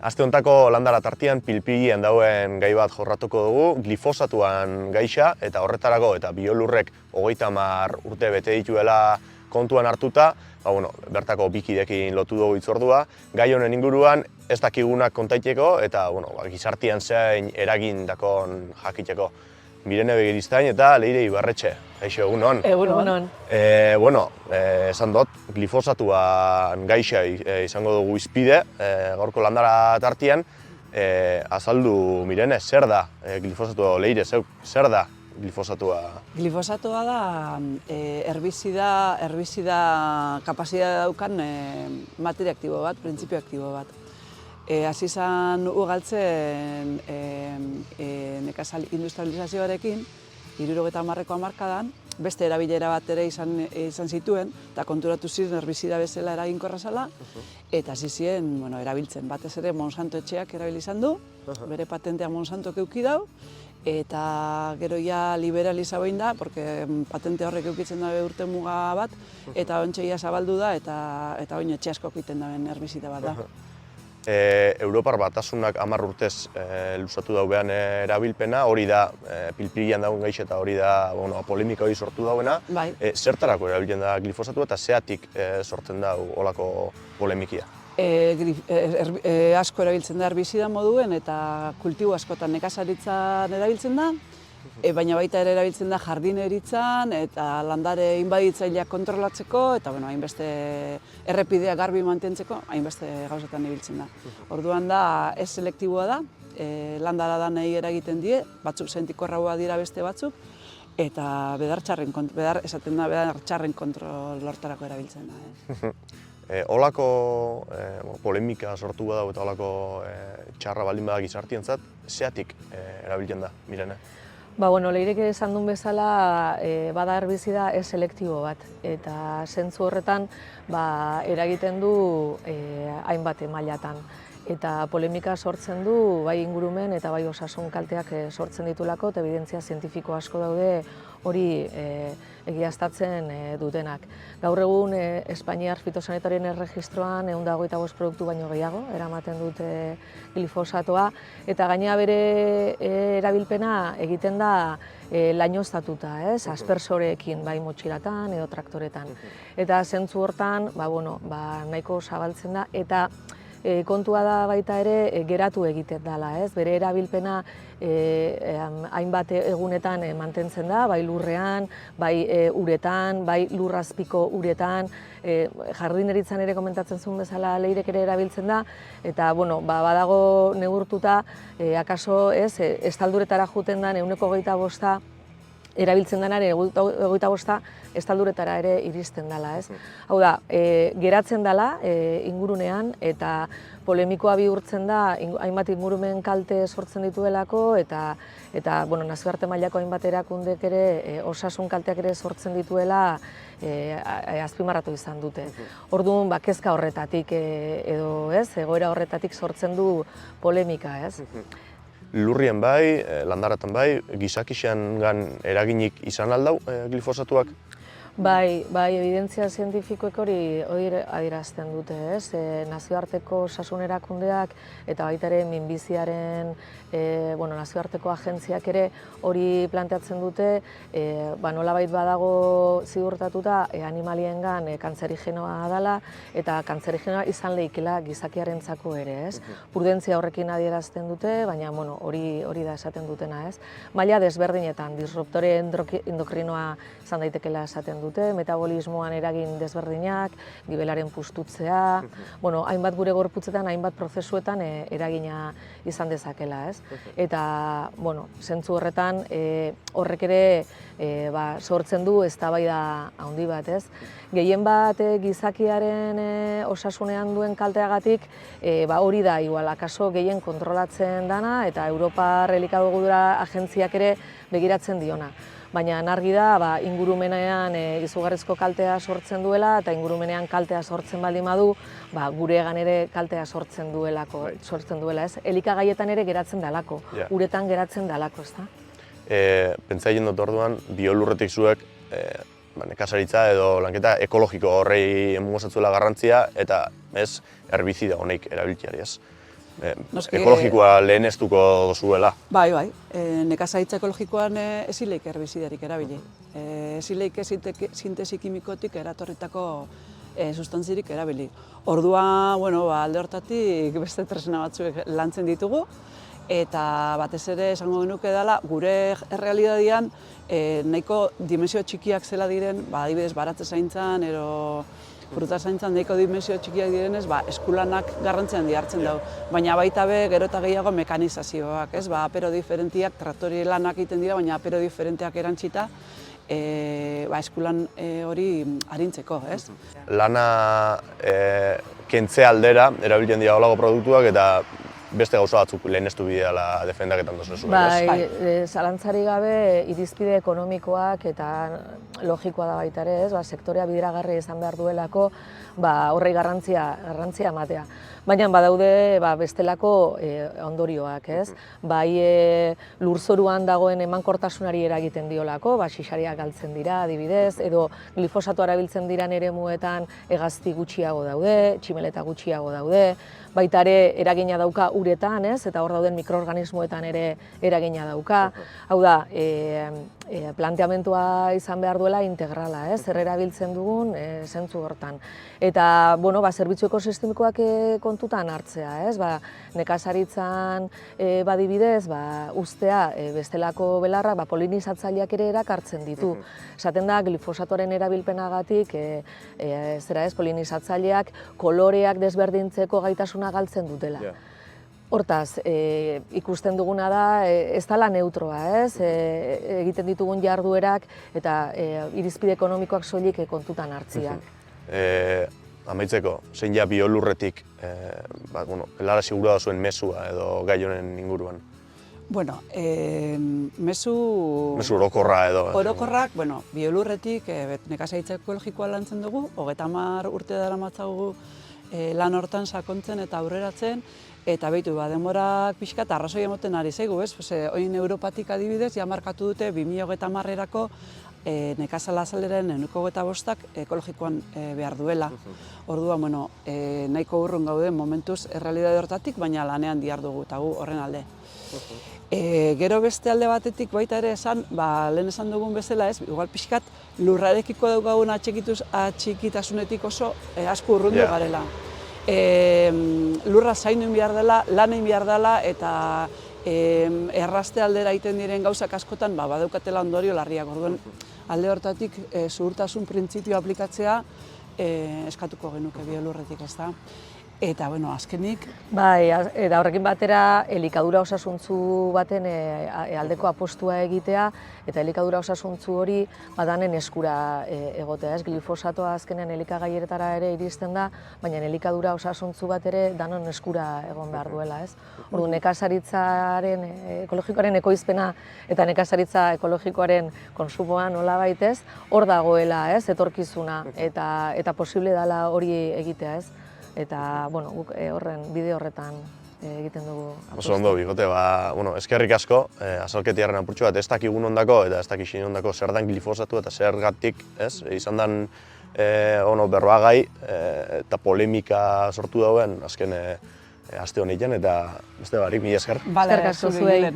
Aste hontako landara tartean pilpilean dauen gai bat jorratuko dugu, glifosatuan gaixa eta horretarako eta biolurrek 30 urte bete dituela kontuan hartuta, bertako bikidekin lotu dugu hitzordua. Gai honen inguruan ez dakigunak kontaiteko eta gizartean zein eragin dakon jakiteko. Mirene Begiristain eta Leire Ibarretxe. Kaixo, egunon. Egunon. Esan dut, glifosatuan gaixa izango dugu izpide, gaurko landara tartean. Azaldu, Mirene, zer da glifosatua? Leire, zer da glifosatua? Glifosatua da herbizida kapazitatea daukan materia aktibo bat, printzipio aktibo bat. Hasi izan ugaltzen industrializazioarekin, 70ko hamarkadan, beste erabilera bat ere izan zituen, eta konturatu ziren herbizida bezala eraginkorra zela, eta hasi ziren erabiltzen. Batez ere Monsanto etxeak erabili izan du, bere patentea Monsantok eduki dau, eta gero ja liberaliza behin da, porque patente horrek edukitzen dabe urte muga bat, eta ontsa ia zabaldu da, eta oin etxe askok egiten daben herbizida bat da. Europar Batasunak 10 urtez luzatu daubean erabilpena, hori da pilpilian dagoen gaixa eta hori da polemika hori sortu dauena. Zertarako erabiltzen da glifosatua eta zeatik sortzen da olako polemikia? Asko erabiltzen da herbizida moduen eta kultibo askotan nekazaritzan erabiltzen da, baina baita ere erabiltzen da jardineritzan eta landare inbaditzaileak kontrolatzeko eta hainbeste errepidea garbi mantentzeko, hainbeste gauzetan ibiltzen da. Orduan da, ez selektiboa da, landara danei eragiten die, batzuk sentikorragoa dira beste batzuk, eta bedartxarren kontrol lortarako erabiltzen da. Olako polemika sortu badago eta olako txarra baldin bada gizartientzat, zeatik erabiltzen da, Mirene? Leirek esan duen bezala, bada herbizida ez selektibo bat, eta zentzu horretan eragiten du hainbat mailatan. Eta polemika sortzen du, bai ingurumen eta bai osasun kalteak sortzen ditulako, eta evidentzia zientifiko asko daude hori egiaztatzen dutenak. Gaur egun Espainiar fitosanitarien erregistroan 125 produktu baino gehiago eramaten dute glifosatoa, eta gainera bere erabilpena egiten da lainoztatuta, aspersoreekin, bai motxilatan edo traktoretan. Eta zentzu hortan nahiko zabaltzen da, eta kontua da baita ere geratu egiten dela, bere erabilpena hainbat egunetan mantentzen da, bai lurrean, bai uretan, bai lurrazpiko uretan, jardineritzan ere komentatzen zuen bezala Leirek ere erabiltzen da, eta badago neurtuta, akaso estalduretara juten da 25% erabiltzen denaren 25% estalduretara ere iristen dela. Hau da, geratzen dela ingurunean eta polemikoa bihurtzen da hainbat ingurumen kalte sortzen dituelako eta nazioarte mailako hainbat erakundek ere osasun kalteak ere sortzen dituela azpimarratu izan dute. Orduan, kezka horretatik edo egoera horretatik sortzen du polemika. Lurrien bai, landaratan bai, gizakixengan eraginik izan aldau glifosatuak? Bai, evidentzia zientifikoek hori adierazten dute, nazioarteko osasun erakundeak eta baita ere minbiziaren nazioarteko agentziak ere hori planteatzen dute, nolabait badago ziurtatuta animaliengan kantzerigenoa dela eta kantzerigenoa izan lehikela gizakiarentzako ere, Prudentzia horrekin adierazten dute, baina hori da esaten dutena, Maila desberdinetan, disruptore endokrinoa izan daitekela esaten dute, metabolismoan eragin desberdinak, gibelaren pustutzea, hainbat gure gorputzetan, hainbat prozesuetan eragina izan dezakela, Eta, zentzu horretan, horrek ere sortzen du eztabaida handi bat, Gehien bat gizakiaren osasunean duen kalteagatik, hori da, igual, akaso gehien kontrolatzen dana, eta Europar Elikadura Agentziak ere begiratzen diona. Baina argi da, ingurumenean izugarrizko kaltea sortzen duela, eta ingurumenean kaltea sortzen baldin badu, guregan ere kaltea sortzen duela, Elikagaietan ere geratzen dalako, uretan geratzen dalako, ezta? Pentsatzen dut orduan, biolurretik zuek nekazaritza edo lanketa ekologiko horrei emungo zatzuela garrantzia, eta herbizida honek erabiltzeari, Noski, ekologikoa leheneztuko zuela. Bai, nekazaritza ekologikoan ezileik herbizidarik erabili. Ezileik sintesi kimikotik eratorritako sustantzirik erabili. Ordua, alde hortatik beste tresna batzuek lantzen ditugu, eta batez ere esango genuke dela gure errealitatean nahiko dimensio txikiak zela diren, adibidez baratze zaintzan, fruta zaintzan nahiko dimensio txikiak direnez, eskulanak garrantzia handia hartzen dugu. Baina baita be, gero eta gehiago mekanizazioak, apero diferentiak, traktori lanak egiten dira, baina apero diferenteak erantzita, eskulan hori arintzeko, ez? Lana kentze aldera erabiltzen dira holago produktuak eta beste gauza batzuk leheneztu bideala defendaketan dozu zuen, ez? Bai, zalantzari gabe irizpide ekonomikoak eta logikoa da baita ere, ez? Sektorea bideragarri izan behar duelako, horrei garrantzia ematea. Baina badaude bestelako ondorioak, ez? Bai lurzoruan dagoen emankortasunari eragiten diolako, xixariak galtzen dira adibidez, edo glifosatoa erabiltzen diran eremuetan hegazti gutxiago daude, tximeleta gutxiago daude, baita ere eragina dauka uretan, ez? Eta hor dauden mikroorganismoetan ere eragina dauka. Hau da, planteamentua izan behar duela integrala, ez? Zer erabiltzen dugun zentzu hortan. Eta, zerbitzu ekosistemikoak kontutan hartzea, ez? Nekazaritzan badibidez, ustea bestelako belarrak polinizatzaileak ere erakartzen ditu. Esaten da, glifosatoren erabilpenagatik, polinizatzaileak koloreak desberdintzeko gaitasuna galtzen dutela. Hortaz, ikusten duguna da, ez dela neutroa, ez? Egiten ditugun jarduerak eta irizpide ekonomikoak soilik kontutan hartzia. Amaitzeko, zein ja biolurretik, helarazi gura da zuen mesua edo gai honen inguruan? Mezu orokorra edo. Orokorrak, biolurretik nekazaritza ekologikoa lantzen dugu, 30 urte daramatzagu lan hortan sakontzen eta aurreratzen, eta behitu, denborak pixka eta arrazoi emoten ari zaigu, ez? Oin Europatik adibidez, markatu dute 2030erako nekazal azaleren 25% ekologikoan behar duela. Orduan, nahiko urrun gaude momentuz errealitate hortatik, baina lanean dihardugu eta gu horren alde. Gero beste alde batetik baita ere esan, lehen esan dugun bezala ez, igual pixkat lurrarekiko daukagun atxikitasunetik oso asko urrundu garela. Lurra zaindu behar dela, lan egin behar dela eta erraste aldera egiten diren gauzak askotan badaukatela ondorio larriak. Orduan, alde hortatik zuhurtasun printzipioa aplikatzea eskatuko genuke biolurretik, ez da. Eta, azkenik... Bai, eta horrekin batera, elikadura osasuntzu baten aldeko apostua egitea, eta elikadura osasuntzu hori danen eskura egotea, ez? Glifosatoa azkenean elikagaieretara ere iristen da, baina elikadura osasuntzu bat ere danon eskura egon behar duela, ez? Ordu, nekazaritzaren ekologikoaren ekoizpena eta nekazaritza ekologikoaren konsumoa nola baitez, hor dagoela, ez? Etorkizuna, eta posible dela hori egitea, ez? Eta, guk bide horretan egiten dugu apostu. Oso ondo, Bigote, eskerrik asko, azalketiaren apurtxo bat, ez dakigun ondako eta ez dakixin ondako zer dan glifosatu eta zergatik, ez? Izan dan berroagai eta polemika sortu dauen azken aste honetan eta beste barik, mila esker. Eskerrik asko zuei.